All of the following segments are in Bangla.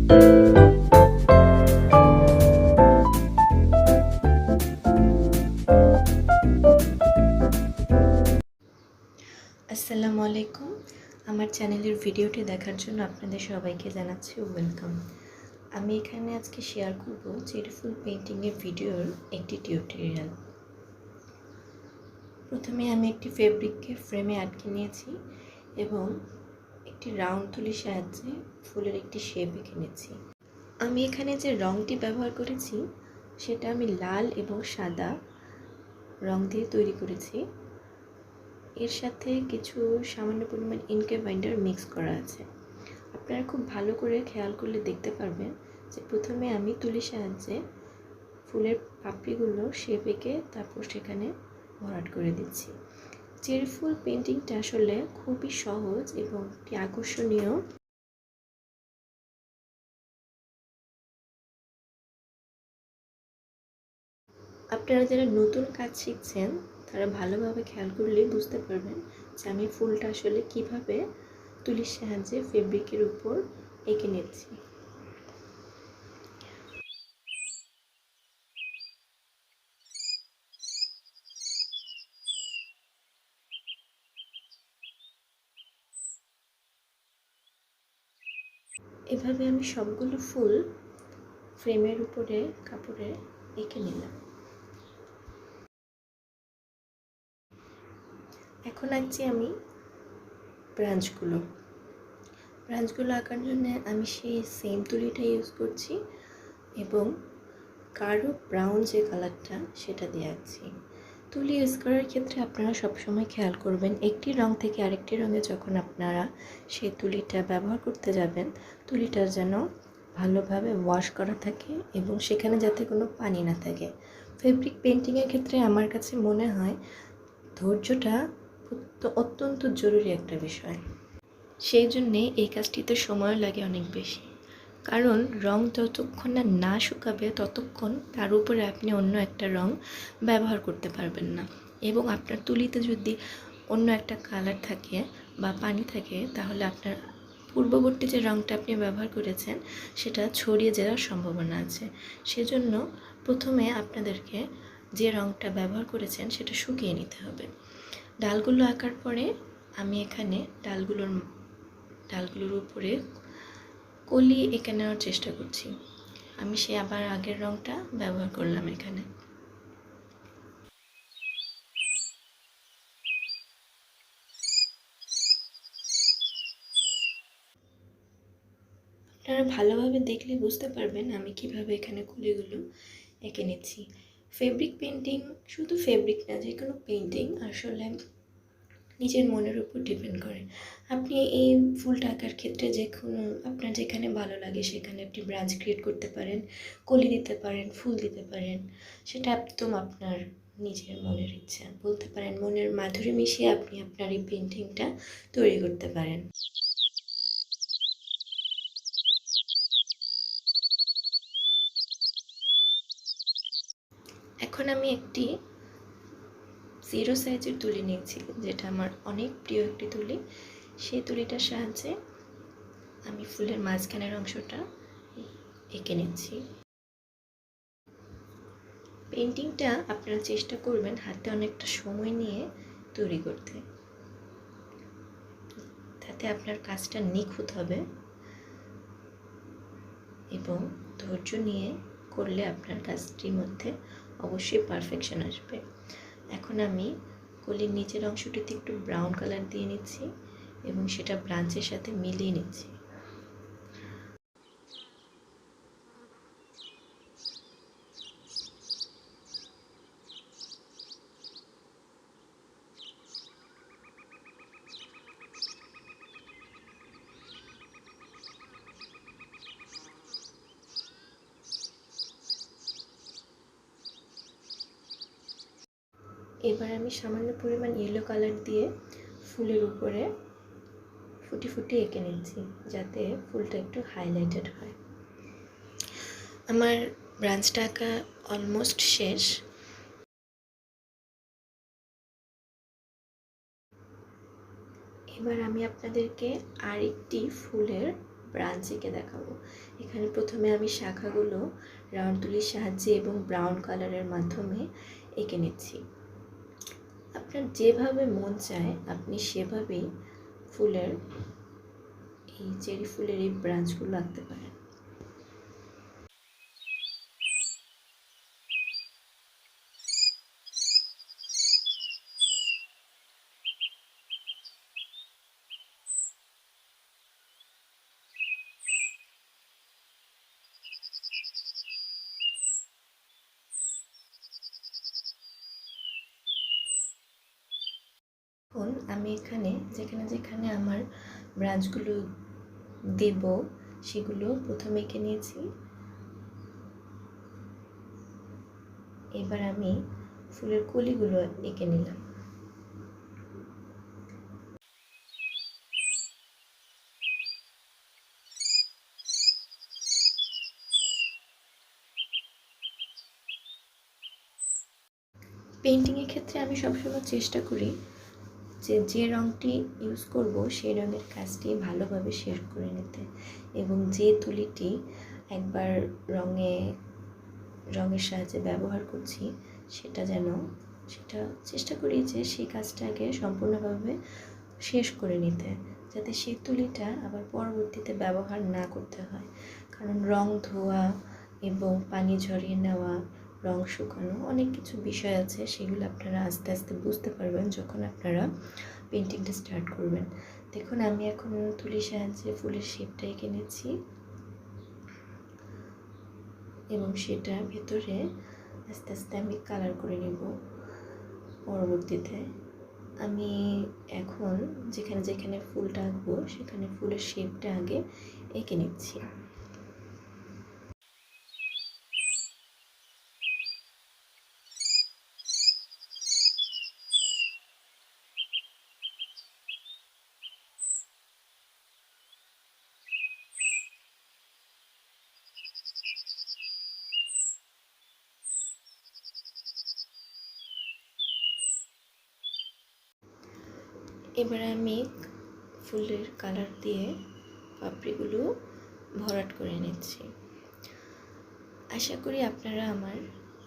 আসসালামু আলাইকুম। আমার চ্যানেলের ভিডিওটি দেখার জন্য আপনাদের সবাইকে জানাচ্ছি ওয়েলকাম। আমি এখানে আজকে শেয়ার করব চেরি ফুল পেইন্টিংয়ের ভিডিওর একটি টিউটোরিয়াল। প্রথমে আমি একটি ফেব্রিককে ফ্রেমে আটকে নিয়েছি এবং একটি রাউন্ড তুলির সাহায্যে ফুলের একটি শেপ এঁকে নিয়েছি। আমি এখানে যে রঙটি ব্যবহার করেছি সেটা আমি লাল এবং সাদা রং দিয়ে তৈরি করেছি। এর সাথে কিছু সামান্য পরিমাণ ইনকে বাইন্ডার মিক্স করা আছে। আপনারা খুব ভালো করে খেয়াল করলে দেখতে পারবেন যে প্রথমে আমি তুলির সাহায্যে ফুলের পাপড়িগুলো শেপ এঁকে তারপর সেখানে ভরাট করে দিচ্ছি। চেরি ফুল পেইন্টিংটা আসলে খুবই সহজ এবং একটি আকর্ষণীয়। আপনারা যারা নতুন কাজ শিখছেন তারা ভালোভাবে খেয়াল করলেই বুঝতে পারবেন যে আমি ফুলটা আসলে কিভাবে তুলির সাহায্যে ফেব্রিকের উপর এঁকে নিচ্ছি। এভাবে আমি সবগুলো ফুল ফ্রেমের উপরে কাপড়ে এঁকে নিলাম। এখন আঁকছি আমি ব্রাঞ্চগুলো আঁকার জন্য আমি সেই সেম তুলিটা ইউজ করছি এবং গাঢ় ব্রাউন যে কালারটা সেটা দিয়ে আঁকছি। তুলি ইউজ করার ক্ষেত্রে আপনারা সবসময় খেয়াল করবেন একটি রং থেকে আরেকটি রঙে যখন আপনারা সেই তুলিটা ব্যবহার করতে যাবেন তুলিটা যেন ভালোভাবে ওয়াশ করা থাকে এবং সেখানে যাতে কোনো পানি না থাকে। ফেব্রিক পেইন্টিংয়ের ক্ষেত্রে আমার কাছে মনে হয় ধৈর্যটা অত্যন্ত জরুরি একটা বিষয়। সেই জন্যে এই কাজটিতে সময় লাগে অনেক বেশি, কারণ রং যতক্ষণ না শুকাবে ততক্ষণ তার উপরে আপনি অন্য একটা রং ব্যবহার করতে পারবেন না এবং আপনার তুলিতে যদি অন্য একটা কালার থাকে বা পানি থাকে তাহলে আপনার পূর্ববর্তী যে রংটা আপনি ব্যবহার করেছেন সেটা ছড়িয়ে যাওয়ার সম্ভাবনা আছে। সেজন্য প্রথমে আপনাদেরকে যে রংটা ব্যবহার করেছেন সেটা শুকিয়ে নিতে হবে। ডালগুলো আঁকার পরে আমি এখানে ডালগুলোর উপরে কলি এঁকে নেওয়ার চেষ্টা করছি। আমি সে আবার আগের রংটা ব্যবহার করলাম এখানে। আপনারা ভালোভাবে দেখলে বুঝতে পারবেন আমি কিভাবে এখানে কলিগুলো এঁকে নিচ্ছি। ফেব্রিক পেইন্টিং শুধু ফেব্রিক না, যে কোনো পেইন্টিং আসলে নিজের মনের উপর ডিপেন্ড করে। আপনি এই ফুলটা আঁকার ক্ষেত্রে যে কোনো আপনার যেখানে ভালো লাগে সেখানে আপনি ব্রাঞ্চ ক্রিয়েট করতে পারেন, কলি দিতে পারেন, ফুল দিতে পারেন। সেটা একদম আপনার নিজের মনের ইচ্ছা, বলতে পারেন মনের মাধুরী মিশিয়ে আপনি আপনার এই পেইন্টিংটা তৈরি করতে পারেন। এখন আমি একটি 0 সাইজের তুলি নিয়েছি, যেটা আমার অনেক প্রিয় একটি তুলি। সেই তুলিটার সাহায্যে আমি ফুলের মাঝখানের অংশটা এঁকে নিচ্ছি। পেইন্টিংটা আপনারা চেষ্টা করবেন হাতে অনেকটা সময় নিয়ে তৈরি করতে, তাতে আপনার কাজটা নিখুঁত হবে এবং ধৈর্য নিয়ে করলে আপনার কাজটির মধ্যে অবশ্যই পারফেকশন আসবে। এখন আমি কলির নিচের অংশটিতে একটু ব্রাউন কালার দিয়ে নিচ্ছি এবং সেটা ব্রাঞ্চের সাথে মিলিয়ে নিচ্ছি। এবার আমি সামান্য পরিমাণ ইয়েলো কালার দিয়ে ফুলের উপরে ফুটি ফুটি এঁকে নিচ্ছি যাতে ফুলটা একটু হাইলাইটেড হয়। আমার ব্রাঞ্চটা আঁকা অলমোস্ট শেষ। এবার আমি আপনাদেরকে আরেকটি ফুলের ব্রাঞ্চ এঁকে দেখাবো। এখানে প্রথমে আমি শাখাগুলো রাউন্ড তুলির সাহায্যে এবং ব্রাউন কালারের মাধ্যমে এঁকে নিচ্ছি। আপনার যেভাবে মন চায় আপনি সেভাবেই ফুলের এই চেরি ফুলের এই ব্রাঞ্চগুলো আঁকতে পারেন। এখন আমি এখানে যেখানে যেখানে আমার ব্রাঞ্চগুলো দেব সেগুলো প্রথমে এঁকে নিয়েছি। এবার আমি ফুলের কলিগুলো এঁকে নিলাম। পেন্টিংয়ের ক্ষেত্রে আমি সবসময় চেষ্টা করি যে রঙটি ইউজ করব সেই রঙের কাজটি ভালোভাবে শেষ করে নিতে, এবং যে তুলিটি একবার রঙের সাহায্যে ব্যবহার করছি সেটা চেষ্টা করি যে সেই কাজটাকে সম্পূর্ণভাবে শেষ করে নিতে, যাতে সেই তুলিটা আবার পরবর্তীতে ব্যবহার না করতে হয়। কারণ রং ধোয়া এবং পানি ঝরিয়ে নেওয়া, রং শুকানো, অনেক কিছু বিষয় আছে, সেগুলো আপনারা আস্তে আস্তে বুঝতে পারবেন যখন আপনারা পেন্টিংটা স্টার্ট করবেন। দেখুন আমি এখন তুলির সাহায্যে ফুলের শেপটা এঁকে নিচ্ছি এবং সেটা ভেতরে আস্তে আস্তে আমি কালার করে নেব। পরবর্তীতে আমি এখন যেখানে যেখানে ফুলটা আঁকবো সেখানে ফুলের শেপটা আগে এঁকে নিচ্ছি। এবারে আমি ফুলের কালার দিয়ে পাপড়িগুলো ভরাট করে নিচ্ছি। আশা করি আপনারা আমার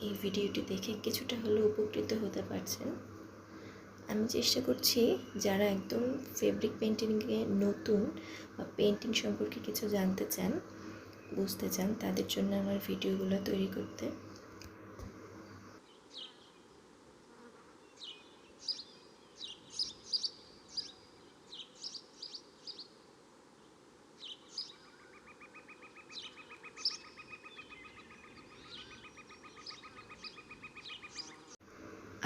এই ভিডিওটি দেখে কিছুটা হলেও উপকৃত হতে পারছেন। আমি চেষ্টা করছি যারা একদম ফেব্রিক পেন্টিংয়ে নতুন বা পেন্টিং সম্পর্কে কিছু জানতে চান, বুঝতে চান, তাদের জন্য আমার ভিডিওগুলো তৈরি করতে।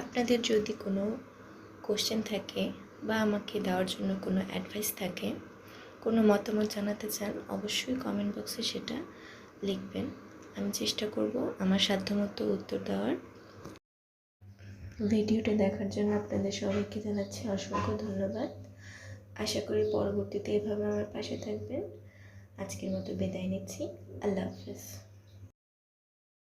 আপনাদের যদি কোনো কোশ্চেন থাকে বা আমাকে দেওয়ার জন্য কোনো অ্যাডভাইস থাকে, কোনো মতামত জানাতে চান, অবশ্যই কমেন্ট বক্সে সেটা লিখবেন। আমি চেষ্টা করব আমার সাধ্যমতো উত্তর দেওয়ার। ভিডিওটি দেখার জন্য আপনাদের সবাইকে জানাচ্ছি অসংখ্য ধন্যবাদ। আশা করি পরবর্তীতে এভাবে আমার পাশে থাকবেন। আজকের মতো বিদায় নিচ্ছি। আল্লাহ হাফেজ।